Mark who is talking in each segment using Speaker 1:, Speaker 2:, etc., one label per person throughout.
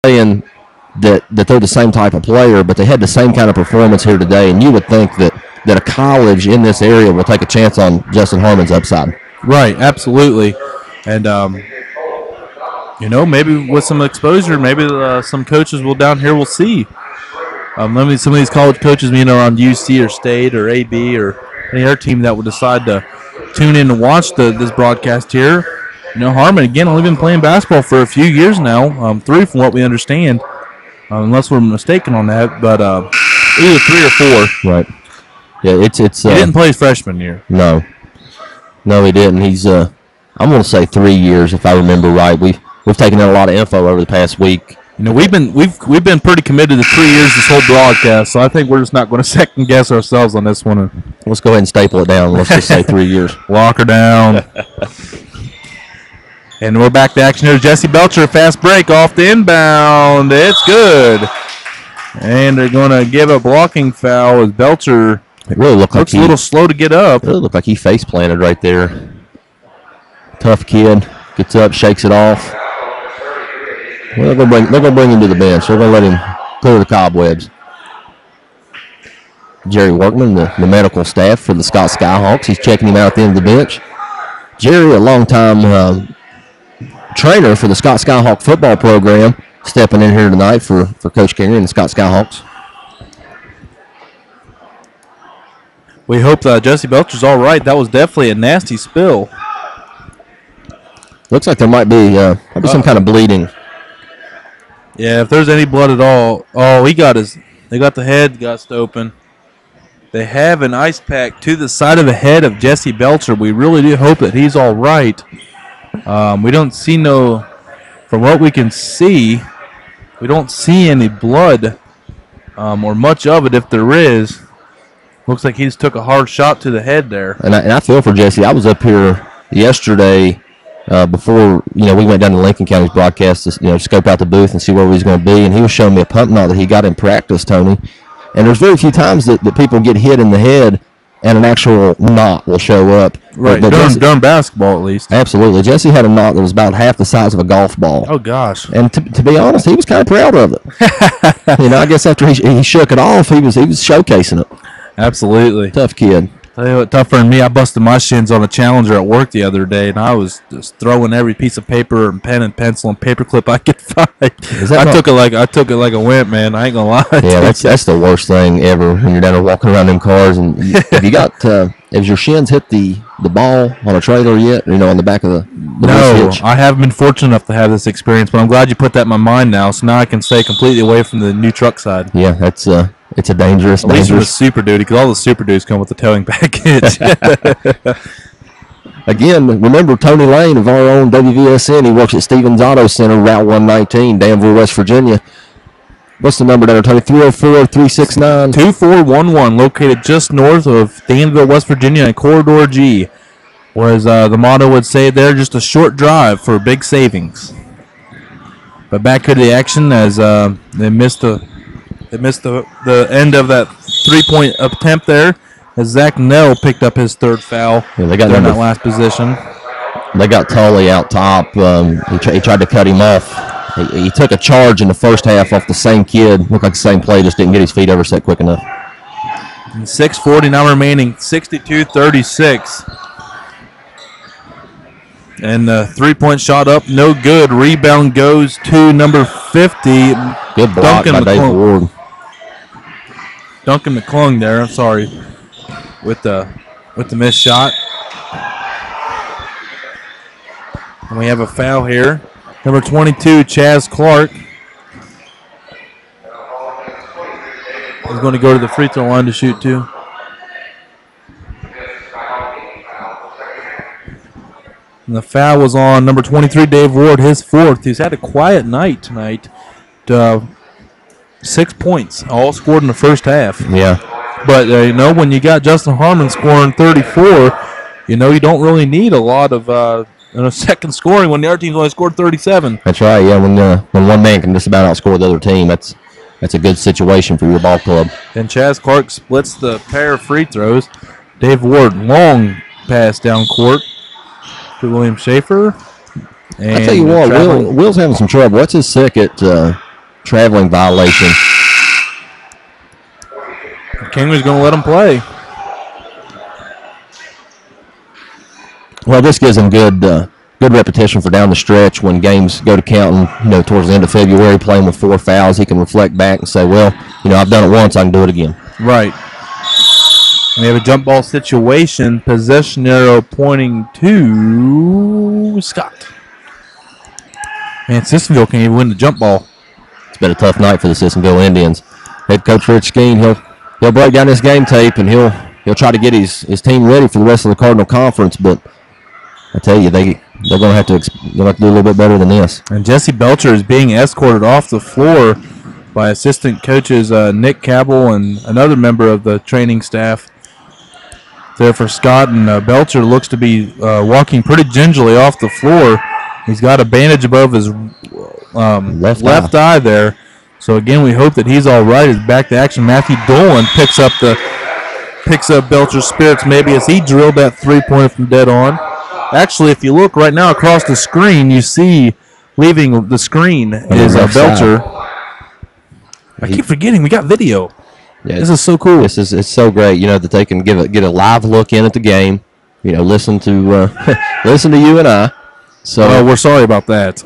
Speaker 1: saying that they're the same type of player, but they had the same kind of performance here today, and you would think that a college in this area will take a chance on Justin Harmon's upside.
Speaker 2: Right, absolutely. And, maybe with some exposure, maybe some coaches down here will see. Maybe some of these college coaches, on UC or State or AB or any other team that would decide to tune in and watch this broadcast here. Harmon, again, only been playing basketball for a few years now, 3 from what we understand, unless we're mistaken on that, but either 3 or 4.
Speaker 1: Right. Yeah, it's.
Speaker 2: He didn't play his freshman year.
Speaker 1: No, he didn't. He's, I'm going to say 3 years, if I remember right. We've taken in a lot of info over the past week.
Speaker 2: We've been pretty committed to 3 years this whole broadcast, so I think we're just not going to second guess ourselves on this one.
Speaker 1: Let's go ahead and staple it down. Let's just say 3 years.
Speaker 2: Lock her down. And we're back to action here. Jesse Belcher, fast break off the inbound. It's good. And they're going to give a blocking foul as Belcher
Speaker 1: it really looks
Speaker 2: a little slow to get up.
Speaker 1: It really looked like he face planted right there. Tough kid. Gets up, shakes it off. Well, they're going to bring him to the bench. They're going to let him clear the cobwebs. Jerry Workman, the medical staff for the Scott Skyhawks, he's checking him out at the end of the bench. Jerry, a long-time trainer for the Scott Skyhawk football program, stepping in here tonight for Coach Carey and the Scott Skyhawks.
Speaker 2: We hope Jesse Belcher's all right. That was definitely a nasty spill.
Speaker 1: Looks like there might be some kind of bleeding.
Speaker 2: Yeah, if there's any blood at all. Oh, they got the head gussed open. They have an ice pack to the side of the head of Jesse Belcher. We really do hope that he's all right. We don't see from what we can see, we don't see any blood or much of it if there is. Looks like he just took a hard shot to the head there.
Speaker 1: And I feel for Jesse. I was up here yesterday before we went down to Lincoln County's broadcast to scope out the booth and see where he was going to be, and he was showing me a pump knot that he got in practice, Tony. And there's very few times that people get hit in the head and an actual knot will show up.
Speaker 2: Right, during basketball at least.
Speaker 1: Absolutely. Jesse had a knot that was about half the size of a golf ball.
Speaker 2: Oh, gosh.
Speaker 1: And to be honest, he was kind of proud of it. I guess after he shook it off, he was showcasing it.
Speaker 2: Absolutely.
Speaker 1: Tough kid.
Speaker 2: Tell you what, tougher than me, I busted my shins on a Challenger at work the other day, and I was just throwing every piece of paper and pen and pencil and paperclip I could find. I took it like a wimp, man. I ain't gonna lie.
Speaker 1: Yeah, that's the worst thing ever when you're down there walking around them cars. And have your shins hit the ball on a trailer yet? On the back of the
Speaker 2: no,
Speaker 1: hitch?
Speaker 2: I haven't been fortunate enough to have this experience, but I'm glad you put that in my mind now. So now I can stay completely away from the new truck side.
Speaker 1: Yeah, that's it's a dangerous.
Speaker 2: At least with Super Duty, because all the Super Duties come with the towing package.
Speaker 1: Again, remember Tony Lane of our own WVSN. He works at Stevens Auto Center, Route 119, Danville, West Virginia. What's the number there, Tony? 304-369?
Speaker 2: 2411, located just north of Danville, West Virginia, and Corridor G. Or as the motto would say there, just a short drive for big savings. But back to the action as they missed the end of that three-point attempt there, as Zach Nell picked up his third foul during that last position.
Speaker 1: They got Tully out top. He tried to cut him off. He took a charge in the first half off the same kid. Looked like the same play, just didn't get his feet overset quick enough.
Speaker 2: And 6:40 now remaining, 62-36. And the three-point shot up, no good. Rebound goes to number 50.
Speaker 1: Good block by Dave Ward.
Speaker 2: Duncan McClung there, I'm sorry, with the missed shot. And we have a foul here. Number 22, Chaz Clark, is going to go to the free throw line to shoot two. And the foul was on number 23, Dave Ward, his fourth. He's had a quiet night tonight. 6 points, all scored in the first half.
Speaker 1: Yeah.
Speaker 2: But, when you got Justin Harmon scoring 34, you don't really need a lot of second scoring when the other team's only scored 37.
Speaker 1: That's right, yeah. When one man can just about outscore the other team, that's a good situation for your ball club.
Speaker 2: And Chaz Clark splits the pair of free throws. Dave Ward, long pass down court to William Schaefer.
Speaker 1: I tell you what, Will's having some trouble. What's his second traveling violation.
Speaker 2: Kingery's going to let him play.
Speaker 1: Well, this gives him good repetition for down the stretch when games go to counting, towards the end of February, playing with 4 fouls. He can reflect back and say, well, I've done it once, I can do it again.
Speaker 2: Right. We have a jump ball situation, possession arrow pointing to Scott. Man, Sissonville can't even win the jump ball.
Speaker 1: It's been a tough night for the Sissonville Indians. Head coach Rich Skeen, he'll break down this game tape and he'll try to get his team ready for the rest of the Cardinal Conference, but I tell you, they're going to have to do a little bit better than this.
Speaker 2: And Jesse Belcher is being escorted off the floor by assistant coaches Nick Cabell and another member of the training staff there for Scott. And Belcher looks to be walking pretty gingerly off the floor. He's got a bandage above his left eye there. So again, we hope that he's all right. He's back to action. Matthew Dolan picks up Belcher's spirits maybe as he drilled that three-pointer from dead on. Actually, if you look right now across the screen, you see leaving the screen is Belcher. I keep forgetting we got video.
Speaker 1: Yeah,
Speaker 2: this is so cool.
Speaker 1: It's so great, that they can get a live look in at the game. Listen to you and I. So
Speaker 2: we're sorry about that.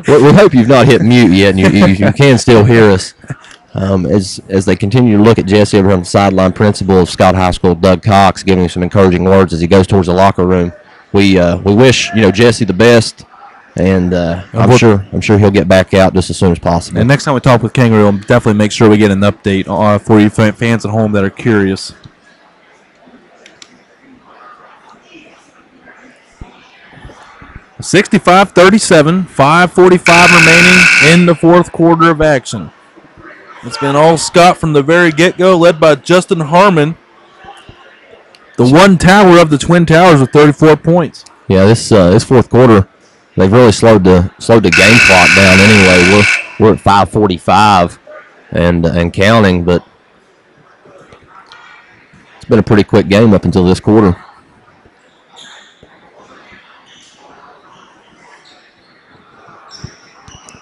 Speaker 1: we hope you've not hit mute yet, and you can still hear us. As they continue to look at Jesse over on the sideline, principal of Scott High School, Doug Cox, giving him some encouraging words as he goes towards the locker room. We wish Jesse the best, and I'm sure he'll get back out just as soon as possible.
Speaker 2: And next time we talk with Kingery, we'll definitely make sure we get an update for you fans at home that are curious. – 65-37, 5:45 remaining in the fourth quarter of action. It's been all Scott from the very get-go, led by Justin Harmon, the one tower of the Twin Towers with 34 points.
Speaker 1: Yeah, this fourth quarter, they've really slowed the game clock down. Anyway, we're at 5:45 and counting, but it's been a pretty quick game up until this quarter.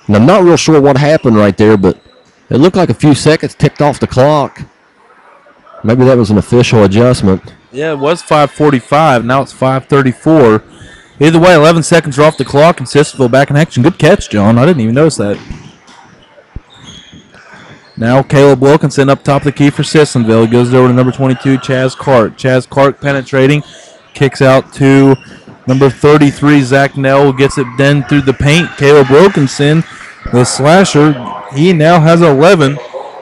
Speaker 1: And I'm not real sure what happened right there, but it looked like a few seconds ticked off the clock. Maybe that was an official adjustment.
Speaker 2: Yeah, it was 5:45. Now it's 5:34. Either way, 11 seconds are off the clock, and Sissonville back in action. Good catch, John. I didn't even notice that. Now Caleb Wilkinson up top of the key for Sissonville. He goes over to number 22, Chaz Clark. Chaz Clark penetrating. Kicks out to number 33, Zach Nell. Gets it then through the paint. Caleb Wilkinson, the slasher. He now has 11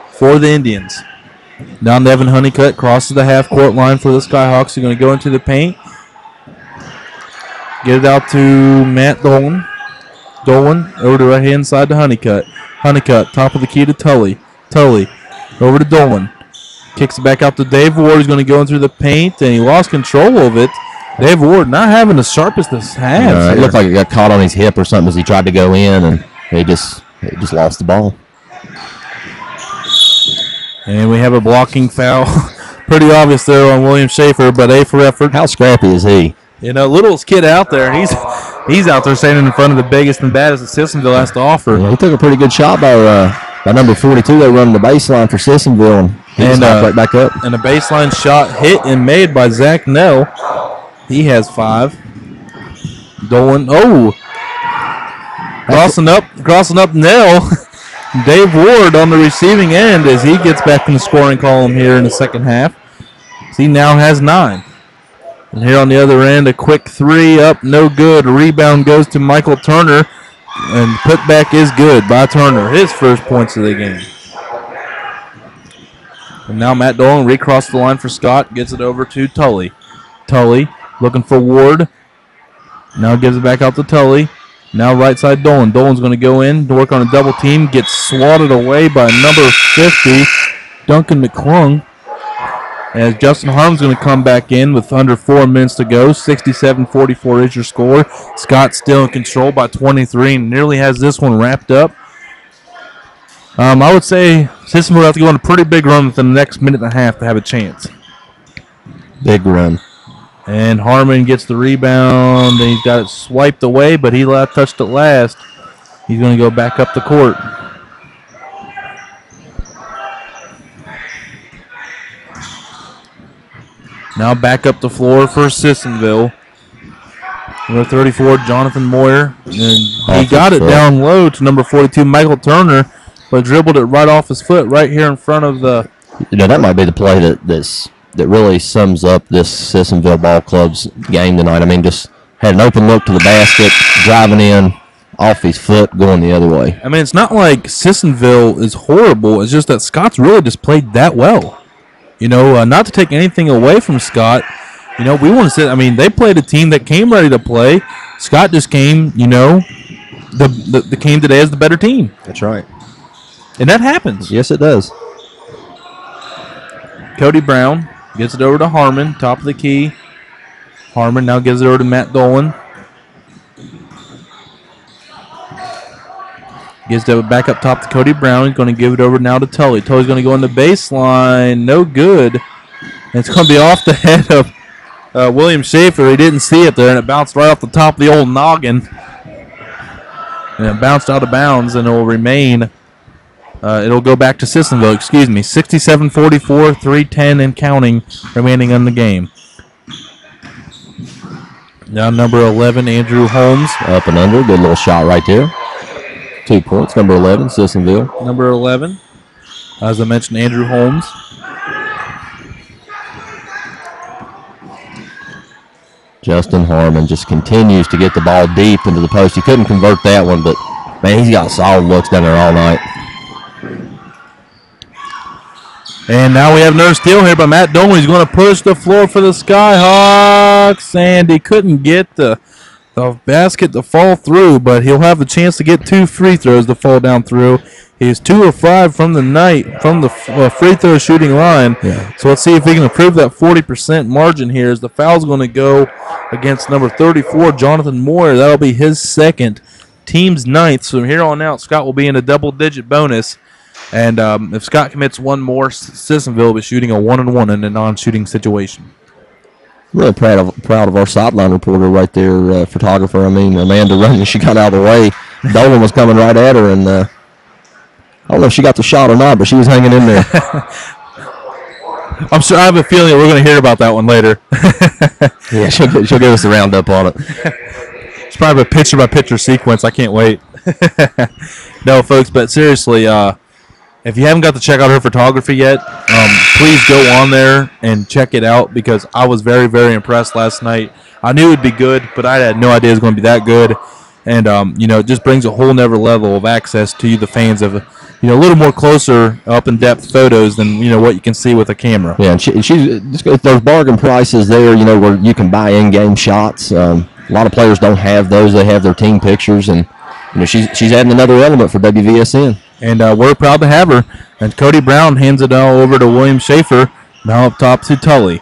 Speaker 2: for the Indians. Down to Evan Honeycutt, crosses the half-court line for the Skyhawks. They're going to go into the paint. Get it out to Matt Dolan. Dolan over to right-hand side to Honeycutt. Honeycutt, top of the key to Tully. Tully over to Dolan. Kicks it back out to Dave Ward. He's going to go in through the paint, and he lost control of it. Dave Ward not having the sharpest of hands.
Speaker 1: It looked like it got caught on his hip or something as he tried to go in, and he just lost the ball.
Speaker 2: And we have a blocking foul. Pretty obvious there on William Schaefer, but A for effort.
Speaker 1: How scrappy is he?
Speaker 2: Littlest kid out there. He's out there standing in front of the biggest and baddest that Sissonville has to offer.
Speaker 1: Yeah, he took a pretty good shot by number 42. They running the baseline for Sissonville, and right back up.
Speaker 2: And a baseline shot hit and made by Zach Nell. He has 5. Dolan, crossing up Nell. Dave Ward on the receiving end as he gets back in the scoring column here in the second half. He now has 9. And here on the other end, a quick 3 up, no good. Rebound goes to Michael Turner, and putback is good by Turner. His first points of the game. And now Matt Dolan recrossed the line for Scott, gets it over to Tully. Tully looking for Ward. Now gives it back out to Tully. Now right side Dolan. Dolan's going to go in to work on a double team. Gets swatted away by number 50, Duncan McClung. As Justin Harmon's going to come back in with under 4 minutes to go. 67-44 is your score. Scott still in control by 23 and nearly has this one wrapped up. I would say Sissonville will have to go on a pretty big run within the next minute and a half to have a chance.
Speaker 1: Big run.
Speaker 2: And Harmon gets the rebound, and he's got it swiped away, but he touched it last. He's going to go back up the court. Now back up the floor for Sissonville. Number 34, Jonathan Moyer. And he got it down low to number 42, Michael Turner, but dribbled it right off his foot right here in front of the...
Speaker 1: that might be the play that really sums up this Sissonville Ball Club's game tonight. I mean, just had an open look to the basket, driving in off his foot, going the other way.
Speaker 2: I mean, it's not like Sissonville is horrible. It's just that Scott's really just played that well. Not to take anything away from Scott. We want to say, I mean, they played a team that came ready to play. Scott just came, the came today as the better team.
Speaker 1: That's right.
Speaker 2: And that happens.
Speaker 1: Yes, it does.
Speaker 2: Cody Brown gets it over to Harmon, top of the key. Harmon now gives it over to Matt Dolan. Gives it back up top to Cody Brown. He's going to give it over now to Tully. Tully's going to go on the baseline. No good. And it's going to be off the head of William Schaefer. He didn't see it there, and it bounced right off the top of the old noggin. And it bounced out of bounds, and it will remain. It'll go back to Sissonville, 67-44, 3:10 and counting remaining in the game. Now number 11, Andrew Holmes.
Speaker 1: Up and under. Good little shot right there. 2 points. Number 11, Sissonville.
Speaker 2: Number 11, as I mentioned, Andrew Holmes.
Speaker 1: Justin Harmon just continues to get the ball deep into the post. He couldn't convert that one, but, man, he's got solid looks down there all night.
Speaker 2: And now we have another steal here by Matt Dolan. He's going to push the floor for the Skyhawks, and he couldn't get the basket to fall through, but he'll have the chance to get 2 free throws to fall down through. He's 2 of 5 from the free throw shooting line.
Speaker 1: Yeah.
Speaker 2: So let's see if he can improve that 40% margin here as the foul's going to go against number 34, Jonathan Moyer. That'll be his second, team's 9th. So from here on out, Scott will be in a double-digit bonus. And if Scott commits one more, Sissonville will be shooting a 1-on-1 in a non-shooting situation.
Speaker 1: Really proud of our sideline reporter right there, photographer. I mean, Amanda running, she got out of the way. Dolan was coming right at her, and I don't know if she got the shot or not, but she was hanging in there.
Speaker 2: I'm sure. I have a feeling that we're going to hear about that one later.
Speaker 1: Yeah, she'll give us the roundup on it.
Speaker 2: It's probably a picture-by-picture sequence. I can't wait. No, folks, but seriously, if you haven't got to check out her photography yet, please go on there and check it out because I was very, very impressed last night. I knew it would be good, but I had no idea it was going to be that good. And, it just brings a whole nother level of access to you, the fans, of a little more closer, up-in-depth photos than, what you can see with a camera.
Speaker 1: Yeah, and she's those bargain prices there, where you can buy in-game shots. A lot of players don't have those. They have their team pictures, and, she's adding another element for WVSN.
Speaker 2: And we're proud to have her. And Cody Brown hands it all over to William Schaefer. Now up top to Tully.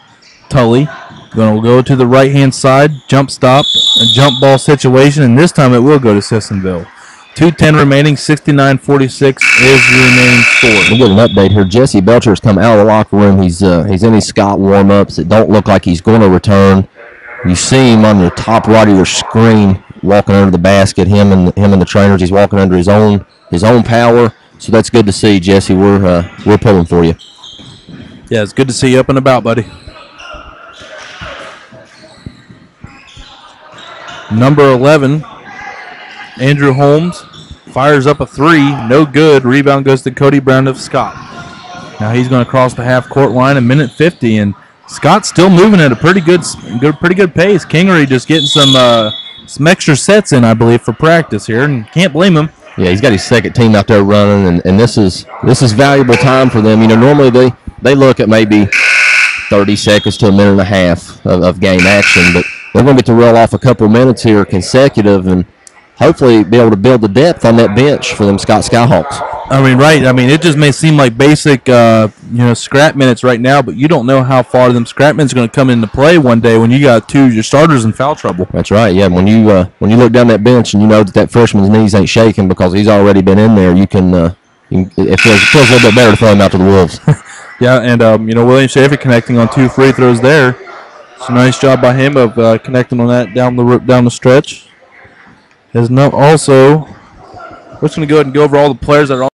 Speaker 2: Tully going to go to the right-hand side. Jump stop. A jump ball situation. And this time it will go to Sissonville. 2:10 remaining. 69-46 is the remaining score.
Speaker 1: We'll get an update here. Jesse Belcher has come out of the locker room. He's in his Scott warm-ups. It don't look like he's going to return. You see him on the top right of your screen walking under the basket. Him and the trainers. He's walking under his own power, so that's good to see, Jesse. We're pulling for you.
Speaker 2: Yeah, it's good to see you up and about, buddy. Number 11, Andrew Holmes, fires up a 3, no good. Rebound goes to Cody Brown of Scott. Now he's going to cross the half-court line, a minute 50, and Scott's still moving at a pretty good pace. Kingery just getting some extra sets in, I believe, for practice here, and can't blame him.
Speaker 1: Yeah, he's got his second team out there running, and this is valuable time for them. Normally they look at maybe 30 seconds to a minute and a half of game action, but they're going to get to roll off a couple of minutes here consecutive and hopefully be able to build the depth on that bench for them Scott Skyhawks.
Speaker 2: I mean, right. I mean, it just may seem like basic, scrap minutes right now, but you don't know how far them scrap minutes are going to come into play one day when you got your starters in foul trouble.
Speaker 1: That's right. Yeah, when you look down that bench and you know that freshman's knees ain't shaking because he's already been in there, it feels a little bit better to throw him out to the wolves.
Speaker 2: Yeah, and William Schaefer connecting on 2 free throws there. It's a nice job by him of connecting on that down the stretch. Also, We're just going to go ahead and go over all the players that are on